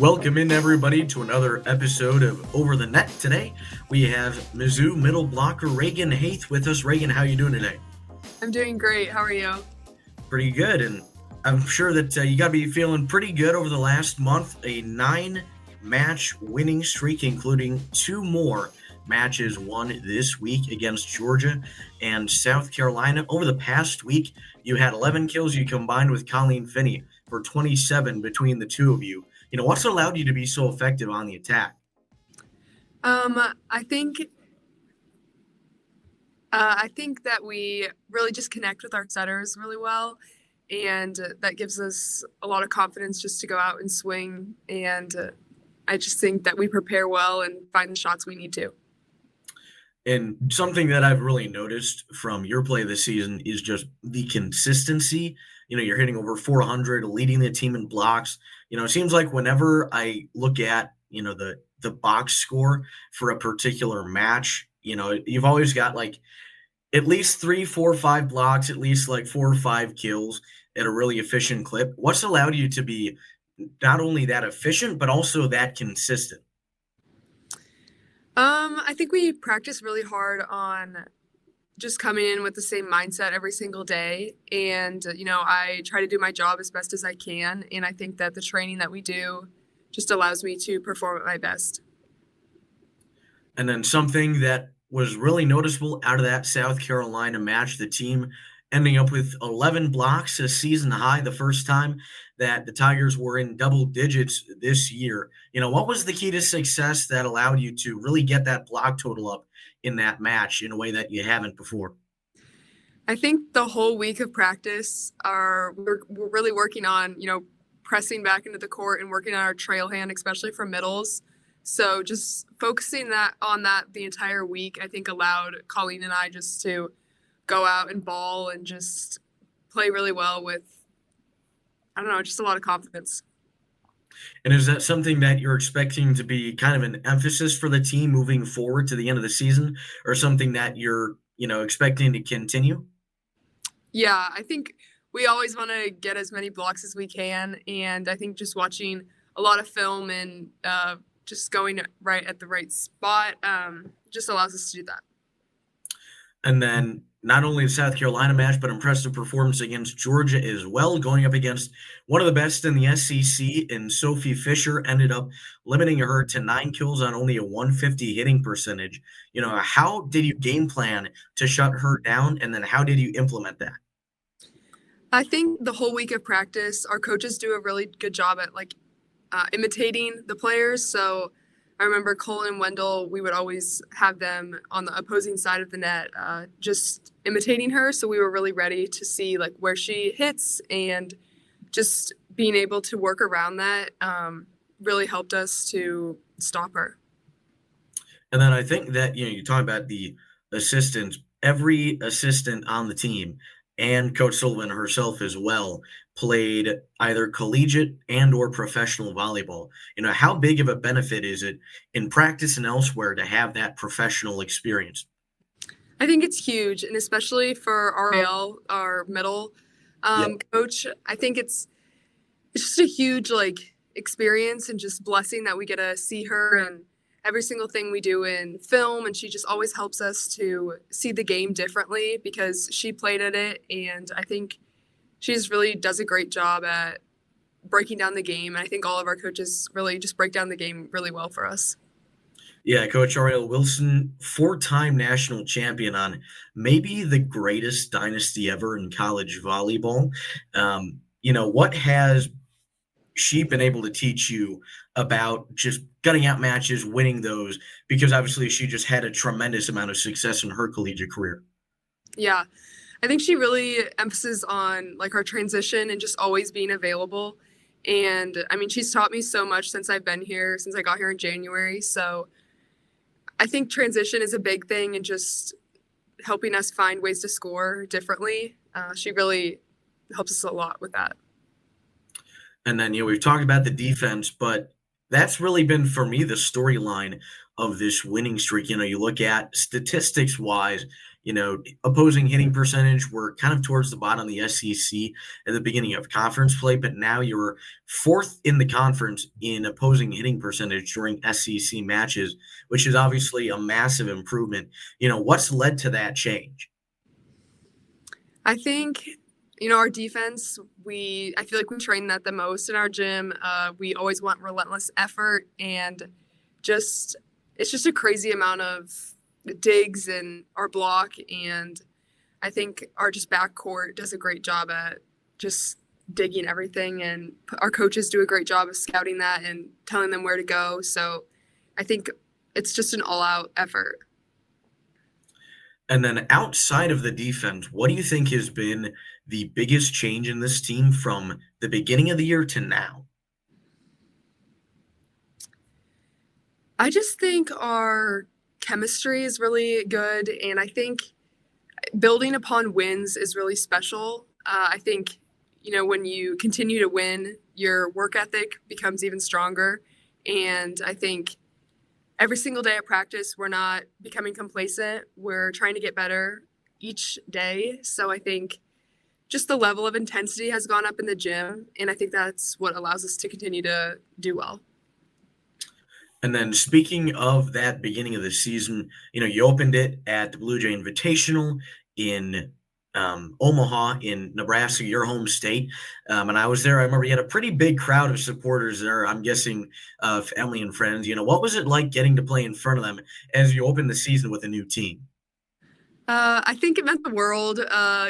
Welcome in, everybody, to another episode of Over the Net. Today, we have Mizzou middle blocker Regan Haith with us. Regan, how are you doing today? I'm doing great. How are you? Pretty good, and I'm sure that you got to be feeling pretty good over the last month. A 9-match winning streak, including 2 more matches won this week against Georgia and South Carolina. Over the past week, you had 11 kills. You combined with Colleen Finney for 27 between the two of you. What's allowed you to be so effective on the attack? I think that we really just connect with our setters really well, and that gives us a lot of confidence just to go out and swing. And I just think that we prepare well and find the shots we need to. And something that I've really noticed from your play this season is just the consistency. You're hitting over 400, leading the team in blocks. It seems like whenever I look at, the box score for a particular match, you've always got like at least 3, 4, 5 blocks, at least like 4 or 5 kills at a really efficient clip. What's allowed you to be not only that efficient, but also that consistent? I think we practice really hard on just coming in with the same mindset every single day. And, I try to do my job as best as I can. And I think that the training that we do just allows me to perform at my best. And then something that was really noticeable out of that South Carolina match, the team ending up with 11 blocks, a season high, the first time that the Tigers were in double digits this year. What was the key to success that allowed you to really get that block total up in that match in a way that you haven't before? I think the whole week of practice we're really working on, pressing back into the court and working on our trail hand, especially for middles. So just focusing on that the entire week, I think allowed Colleen and I just to go out and ball and just play really well with, just a lot of confidence. And is that something that you're expecting to be kind of an emphasis for the team moving forward to the end of the season, or something that you're, expecting to continue? Yeah, I think we always want to get as many blocks as we can. And I think just watching a lot of film and just going right at the right spot just allows us to do that. And then not only the South Carolina match, but impressive performance against Georgia as well, going up against one of the best in the SEC, and Sophie Fisher ended up limiting her to 9 kills on only a 150 hitting percentage. How did you game plan to shut her down, and then how did you implement that? I think the whole week of practice, our coaches do a really good job at imitating the players. So I remember Cole and Wendell, we would always have them on the opposing side of the net, just imitating her. So we were really ready to see where she hits, and just being able to work around that really helped us to stop her. And then I think that, you talk about the assistants, every assistant on the team and Coach Sullivan herself as well played either collegiate and or professional volleyball. How big of a benefit is it in practice and elsewhere to have that professional experience? I think it's huge, and especially for RAL, our middle coach. I think it's just a huge experience and just blessing that we get to see her and every single thing we do in film, and she just always helps us to see the game differently because she played at it, and I think she just really does a great job at breaking down the game. And I think all of our coaches really just break down the game really well for us. Yeah, Coach Ariel Wilson, 4-time national champion on maybe the greatest dynasty ever in college volleyball. What has she been able to teach you about just gutting out matches, winning those? Because obviously she just had a tremendous amount of success in her collegiate career. Yeah, I think she really emphasizes on her transition and just always being available. And she's taught me so much since I've been here, since I got here in January. So I think transition is a big thing, and just helping us find ways to score differently. She really helps us a lot with that. And then, we've talked about the defense, but that's really been, for me, the storyline of this winning streak. You look at statistics wise, opposing hitting percentage, we're kind of towards the bottom of the SEC at the beginning of conference play, but now you're fourth in the conference in opposing hitting percentage during SEC matches, which is obviously a massive improvement. What's led to that change? I think, our defense, I feel like we train that the most in our gym. We always want relentless effort, and it's just a crazy amount of digs in our block. And I think our just backcourt does a great job at just digging everything. And our coaches do a great job of scouting that and telling them where to go. So I think it's just an all-out effort. And then outside of the defense, what do you think has been the biggest change in this team from the beginning of the year to now? I just think our chemistry is really good, and I think building upon wins is really special. I think, when you continue to win, your work ethic becomes even stronger, and I think every single day at practice, we're not becoming complacent. We're trying to get better each day. So I think just the level of intensity has gone up in the gym, and I think that's what allows us to continue to do well. And then speaking of that beginning of the season, you opened it at the Blue Jay Invitational in Omaha in Nebraska, your home state. And I was there. I remember you had a pretty big crowd of supporters there. I'm guessing family and friends. What was it like getting to play in front of them as you opened the season with a new team? I think it meant the world.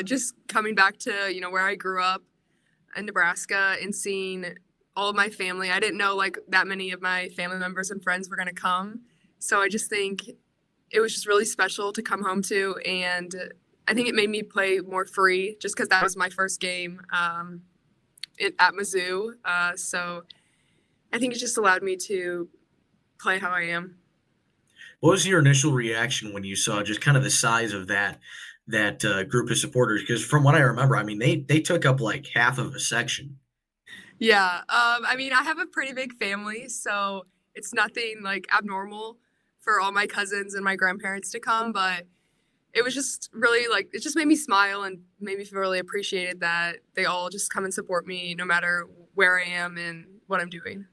Just coming back to, where I grew up in Nebraska and seeing all of my family. I didn't know that many of my family members and friends were going to come. So I just think it was just really special to come home to. And I think it made me play more free just because that was my first game at Mizzou. So I think it just allowed me to play how I am. What was your initial reaction when you saw just kind of the size of that group of supporters? Because from what I remember, they took up like half of a section. Yeah. I have a pretty big family, so it's nothing abnormal for all my cousins and my grandparents to come, but it was just really it just made me smile and made me feel really appreciated that they all just come and support me no matter where I am and what I'm doing.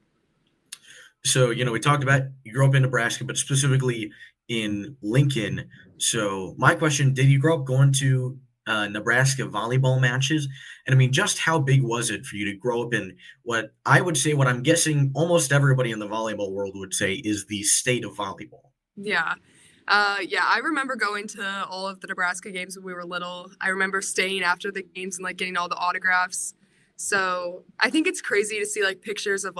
So, we talked about you grew up in Nebraska, but specifically in Lincoln. So my question, did you grow up going to Nebraska volleyball matches? And just how big was it for you to grow up in what I'm guessing almost everybody in the volleyball world would say is the state of volleyball? Yeah. I remember going to all of the Nebraska games when we were little. I remember staying after the games and getting all the autographs. So I think it's crazy to see pictures of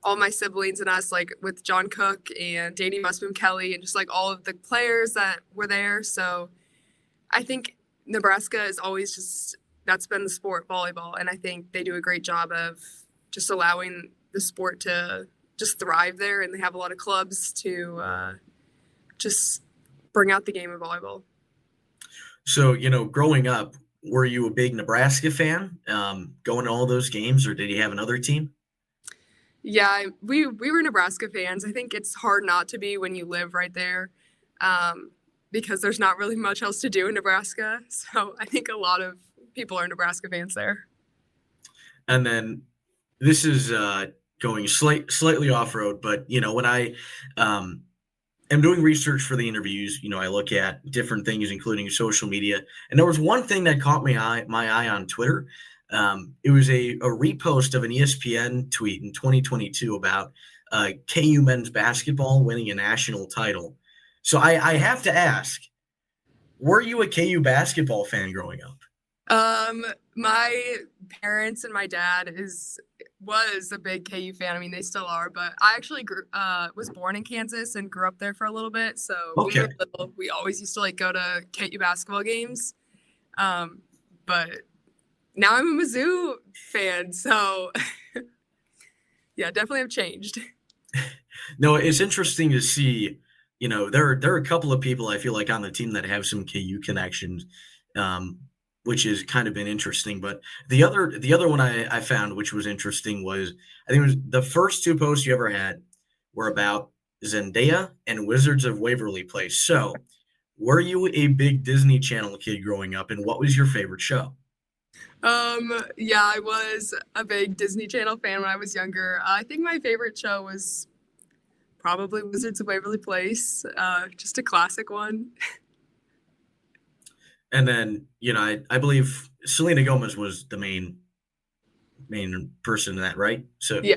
all my siblings and us with John Cook and Danny Musboom Kelly and just all of the players that were there. So I think Nebraska is always that's been the sport, volleyball, and I think they do a great job of just allowing the sport to just thrive there, and they have a lot of clubs to just bring out the game of volleyball. So, growing up, were you a big Nebraska fan, going to all those games, or did you have another team? Yeah, we were Nebraska fans. I think it's hard not to be when you live right there, because there's not really much else to do in Nebraska. So I think a lot of people are Nebraska fans there. And then this is going slightly off-road, but, when I am doing research for the interviews, I look at different things, including social media. And there was one thing that caught my eye on Twitter. It was a repost of an ESPN tweet in 2022 about KU men's basketball winning a national title. So I have to ask, were you a KU basketball fan growing up? My parents and my dad was a big KU fan. They still are, but I actually was born in Kansas and grew up there for a little bit. So when we were little, we always used to go to KU basketball games. But now I'm a Mizzou fan, so yeah, definitely have changed. No, it's interesting to see. There are a couple of people I feel like on the team that have some KU connections, which has kind of been interesting. But the other one I found, which was interesting, was I think it was the first two posts you ever had were about Zendaya, and Wizards of Waverly Place. So, were you a big Disney Channel kid growing up, and what was your favorite show? Yeah, I was a big Disney Channel fan when I was younger. I think my favorite show was probably Wizards of Waverly Place. Just a classic one. And then, I believe Selena Gomez was the main person in that, right? So, Yeah,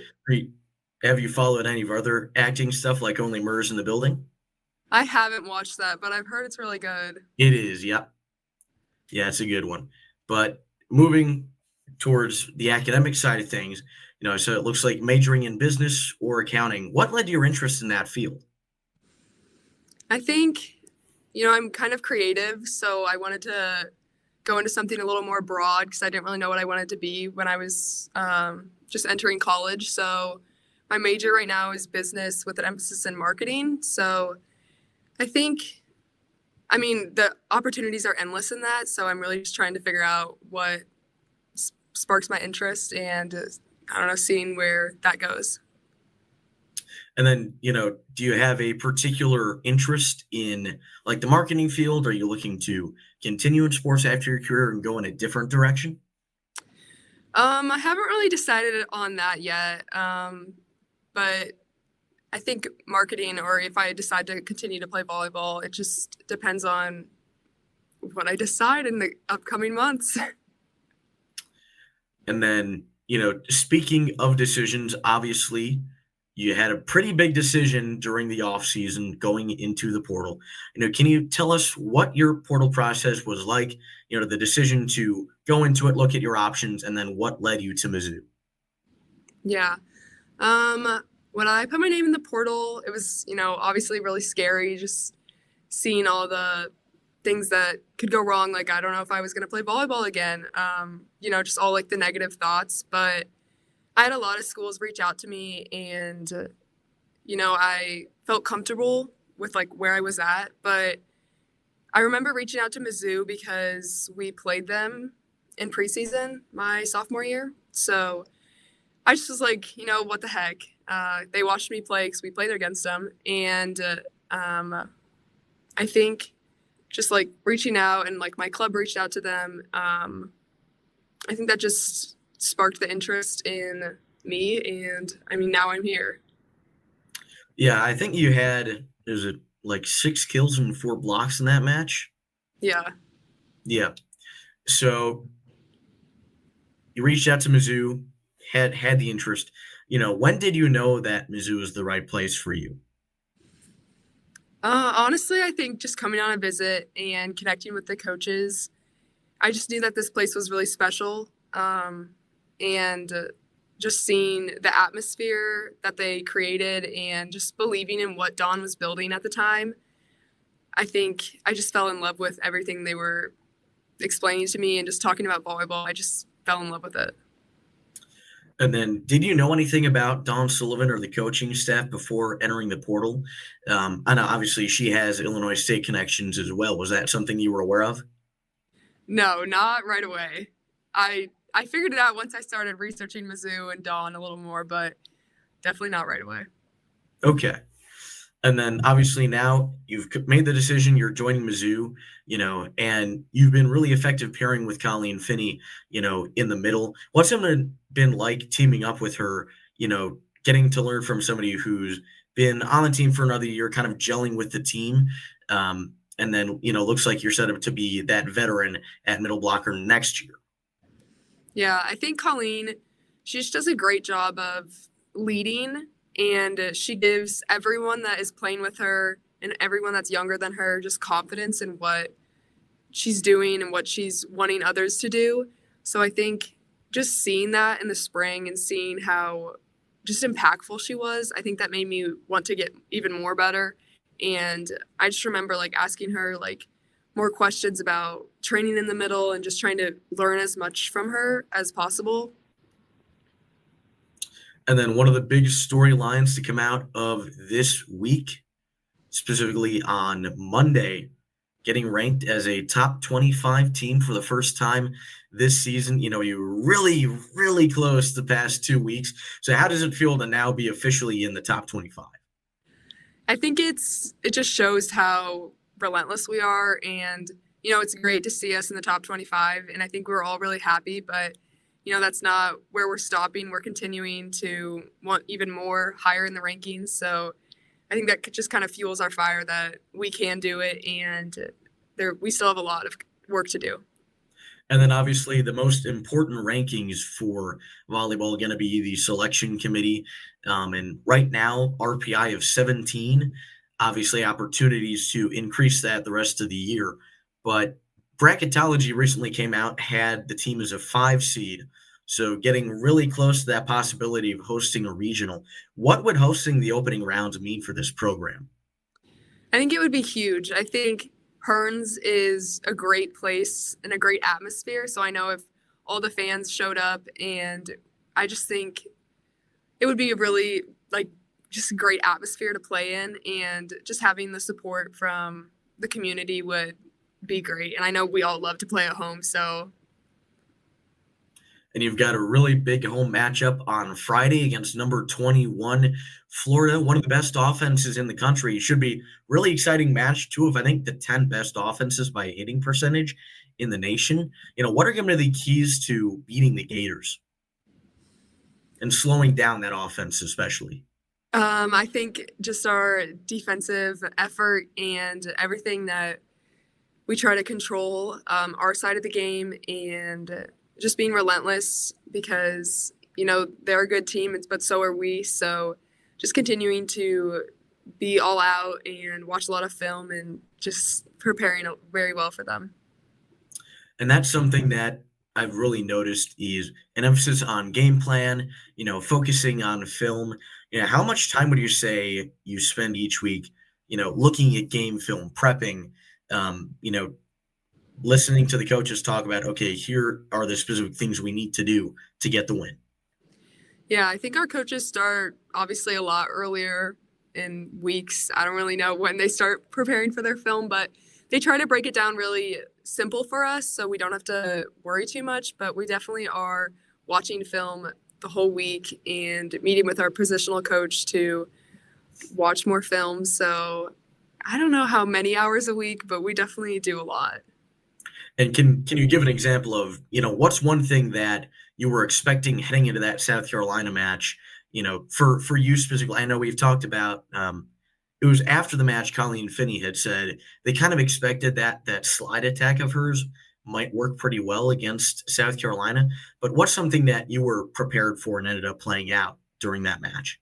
have you followed any of other acting stuff like Only Murders in the Building? I haven't watched that, but I've heard it's really good. It is, yep. Yeah, it's a good one. But moving towards the academic side of things, so it looks like majoring in business or accounting. What led to your interest in that field? I think, I'm kind of creative, so I wanted to go into something a little more broad because I didn't really know what I wanted to be when I was just entering college. So my major right now is business with an emphasis in marketing. So I think, the opportunities are endless in that. So I'm really just trying to figure out what sparks my interest and I don't know, seeing where that goes. And then, do you have a particular interest in like the marketing field? Are you looking to continue in sports after your career and go in a different direction? I haven't really decided on that yet. But I think marketing, or if I decide to continue to play volleyball, it just depends on what I decide in the upcoming months. And then, speaking of decisions, obviously you had a pretty big decision during the off season going into the portal. Can you tell us what your portal process was like? The decision to go into it, look at your options, and then what led you to Mizzou? Yeah. When I put my name in the portal, it was, obviously really scary just seeing all the things that could go wrong. Like, I don't know if I was going to play volleyball again, just all like the negative thoughts. But I had a lot of schools reach out to me and, I felt comfortable with like where I was at. But I remember reaching out to Mizzou because we played them in preseason my sophomore year. So I just was like, what the heck? They watched me play because we played against them. And I think just like reaching out and like my club reached out to them, I think that just sparked the interest in me. And now I'm here. Yeah, I think you had, is it like 6 kills and 4 blocks in that match? Yeah. Yeah. So you reached out to Mizzou, had the interest. When did you know that Mizzou was the right place for you? Honestly, I think just coming on a visit and connecting with the coaches, I just knew that this place was really special. And just seeing the atmosphere that they created and just believing in what Dawn was building at the time, I think I just fell in love with everything they were explaining to me and just talking about volleyball. I just fell in love with it. And then, did you know anything about Dawn Sullivan or the coaching staff before entering the portal? I know obviously she has Illinois State connections as well. Was that something you were aware of? No, not right away. I figured it out once I started researching Mizzou and Dawn a little more, but definitely not right away. Okay. And then obviously now you've made the decision, you're joining Mizzou, and you've been really effective pairing with Colleen Finney, in the middle. What's it been like teaming up with her, getting to learn from somebody who's been on the team for another year, kind of gelling with the team? And then, looks like you're set up to be that veteran at middle blocker next year. Yeah, I think Colleen, she just does a great job of leading, and she gives everyone that is playing with her and everyone that's younger than her just confidence in what she's doing and what she's wanting others to do. So I think just seeing that in the spring and seeing how just impactful she was, I think that made me want to get even more better. And I just remember like asking her like more questions about training in the middle and just trying to learn as much from her as possible. And then one of the big storylines to come out of this week, specifically on Monday, getting ranked as a top 25 team for the first time this season. You were really, really close the past 2 weeks. So how does it feel to now be officially in the top 25? I think it just shows how relentless we are, and it's great to see us in the top 25, and I think we're all really happy, but that's not where we're stopping. We're continuing to want even more higher in the rankings. So I think that just kind of fuels our fire that we can do it, and we still have a lot of work to do. And then obviously the most important rankings for volleyball are going to be the selection committee. And right now, RPI of 17, obviously opportunities to increase that the rest of the year. But bracketology recently came out, had the team as a 5 seed. So getting really close to that possibility of hosting a regional. What would hosting the opening rounds mean for this program? I think it would be huge. I think Hearnes is a great place and a great atmosphere. So I know if all the fans showed up, and I just think it would be a really just a great atmosphere to play in, and just having the support from the community would be great. And I know we all love to play at home, so. And you've got a really big home matchup on Friday against number 21 Florida, one of the best offenses in the country. It should be really exciting match, two of I think the 10 best offenses by hitting percentage in the nation. What are going to be the keys to beating the Gators and slowing down that offense especially? I think just our defensive effort and everything that we try to control our side of the game, and just being relentless, because they're a good team, but so are we. So just continuing to be all out and watch a lot of film and just preparing very well for them. And that's something that I've really noticed is an emphasis on game plan, focusing on film. How much time would you say you spend each week, looking at game film, prepping, listening to the coaches talk about, okay, here are the specific things we need to do to get the win? Yeah, I think our coaches start obviously a lot earlier in weeks. I don't really know when they start preparing for their film, but they try to break it down really simple for us so we don't have to worry too much. But we definitely are watching film the whole week and meeting with our positional coach to watch more film. So I don't know how many hours a week, but we definitely do a lot. And can you give an example of, what's one thing that you were expecting heading into that South Carolina match, for you specifically? I know we've talked about it was after the match, Colleen Finney had said they kind of expected that slide attack of hers might work pretty well against South Carolina. But what's something that you were prepared for and ended up playing out during that match?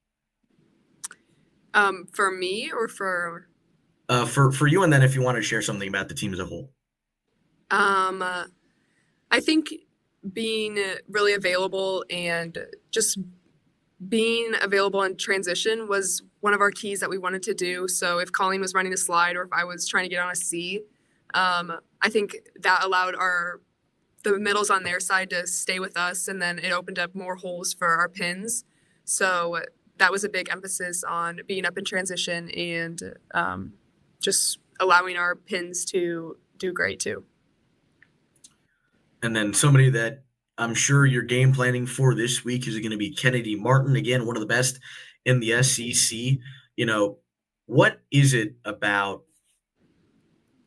For me or for you, and then if you want to share something about the team as a whole. I think being really available and just being available in transition was one of our keys that we wanted to do. So if Colleen was running a slide or if I was trying to get on a C, I think that allowed the middles on their side to stay with us, and then it opened up more holes for our pins. So that was a big emphasis on being up in transition and just allowing our pins to do great too. And then somebody that I'm sure you're game planning for this week is going to be Kennedy Martin. Again, one of the best in the SEC. What is it about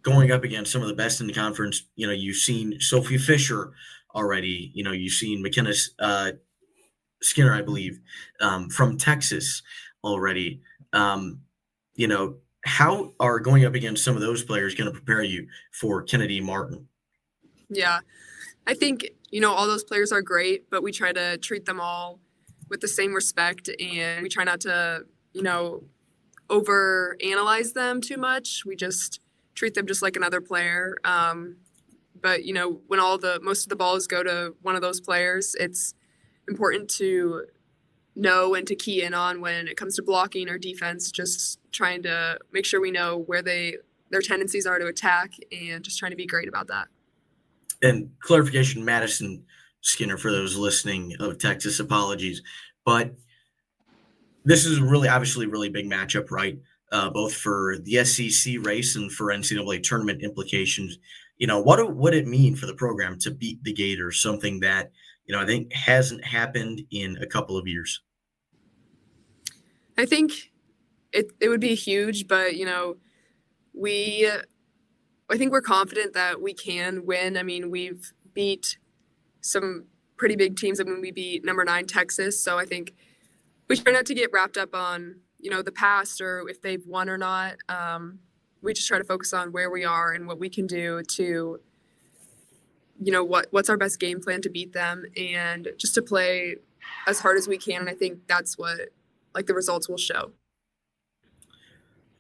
going up against some of the best in the conference? You've seen Sophie Fisher already. You've seen McKenna Skinner, I believe, from Texas already. How are going up against some of those players going to prepare you for Kennedy Martin? Yeah, I think, all those players are great, but we try to treat them all with the same respect, and we try not to, over-analyze them too much. We just treat them just like another player. But, when most of the balls go to one of those players, it's important to know and to key in on when it comes to blocking or defense, just trying to make sure we know where their tendencies are to attack, and just trying to be great about that. And clarification, Madison Skinner, for those listening of Texas, apologies. But this is obviously really big matchup, right? Both for the SEC race and for NCAA tournament implications. What would it mean for the program to beat the Gators, something that, I think hasn't happened in a couple of years? I think it would be huge, but I think we're confident that we can win. I mean, we've beat some pretty big teams. I mean, we beat number 9 Texas, so I think we try not to get wrapped up on the past or if they've won or not. We just try to focus on where we are and what we can do to what's our best game plan to beat them, and just to play as hard as we can. And I think that's what the results will show.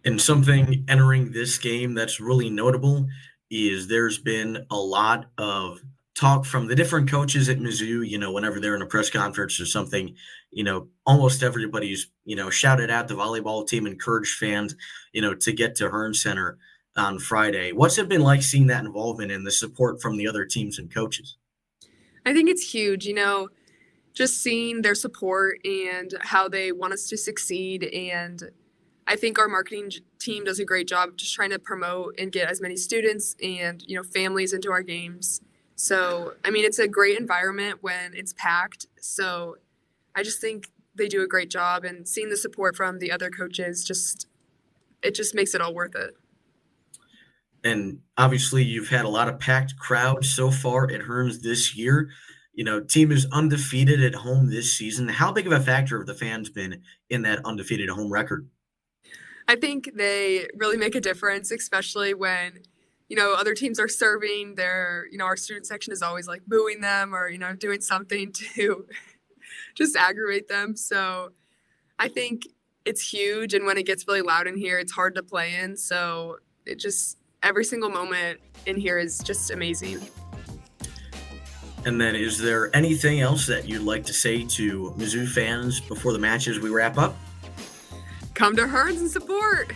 And something entering this game that's really notable is there's been a lot of talk from the different coaches at Mizzou, whenever they're in a press conference or something, almost everybody's, shouted at the volleyball team, encouraged fans, to get to Hearnes Center on Friday. What's it been like seeing that involvement and the support from the other teams and coaches? I think it's huge, just seeing their support and how they want us to succeed. And I think our marketing team does a great job just trying to promote and get as many students and, families into our games. So, I mean, it's a great environment when it's packed. So I just think they do a great job, and seeing the support from the other coaches, it just makes it all worth it. And obviously you've had a lot of packed crowds so far at Hearnes this year. Team is undefeated at home this season. How big of a factor have the fans been in that undefeated home record? I think they really make a difference, especially when, other teams are serving. Our student section is always booing them or, doing something to just aggravate them. So I think it's huge. And when it gets really loud in here, it's hard to play in. So every single moment in here is just amazing. And then is there anything else that you'd like to say to Mizzou fans before the match as we wrap up? Come to Hearnes and support.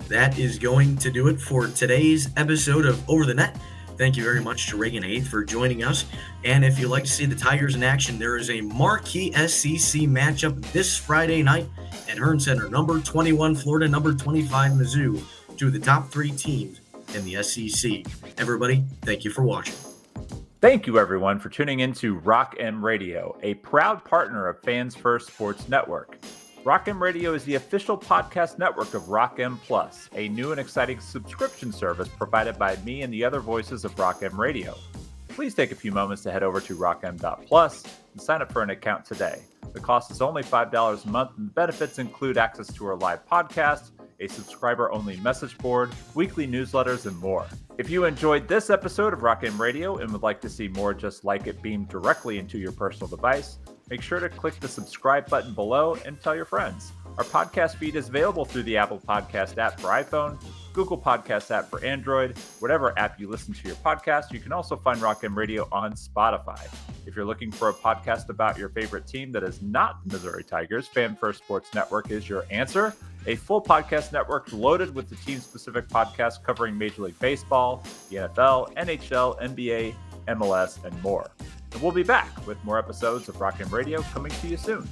That is going to do it for today's episode of Over the Net. Thank you very much to Regan Haith for joining us. And if you'd like to see the Tigers in action, there is a marquee SEC matchup this Friday night at Hearnes Center. Number 21 Florida, number 25 Mizzou, two of the top 3 teams in the SEC. Everybody, thank you for watching. Thank you, everyone, for tuning in to Rock M Radio, a proud partner of Fans First Sports Network. Rock M Radio is the official podcast network of Rock M Plus, a new and exciting subscription service provided by me and the other voices of Rock M Radio. Please take a few moments to head over to rockm.plus and sign up for an account today. The cost is only $5 a month, and the benefits include access to our live podcast, a subscriber-only message board, weekly newsletters, and more. If you enjoyed this episode of Rock M Radio and would like to see more just like it beamed directly into your personal device, make sure to click the subscribe button below and tell your friends. Our podcast feed is available through the Apple Podcast app for iPhone, Google Podcast app for Android, whatever app you listen to your podcast. You can also find Rock M Radio on Spotify. If you're looking for a podcast about your favorite team that is not the Missouri Tigers, Fan First Sports Network is your answer. A full podcast network loaded with the team-specific podcasts covering Major League Baseball, the NFL, NHL, NBA, MLS, and more. And we'll be back with more episodes of Rock M Radio coming to you soon.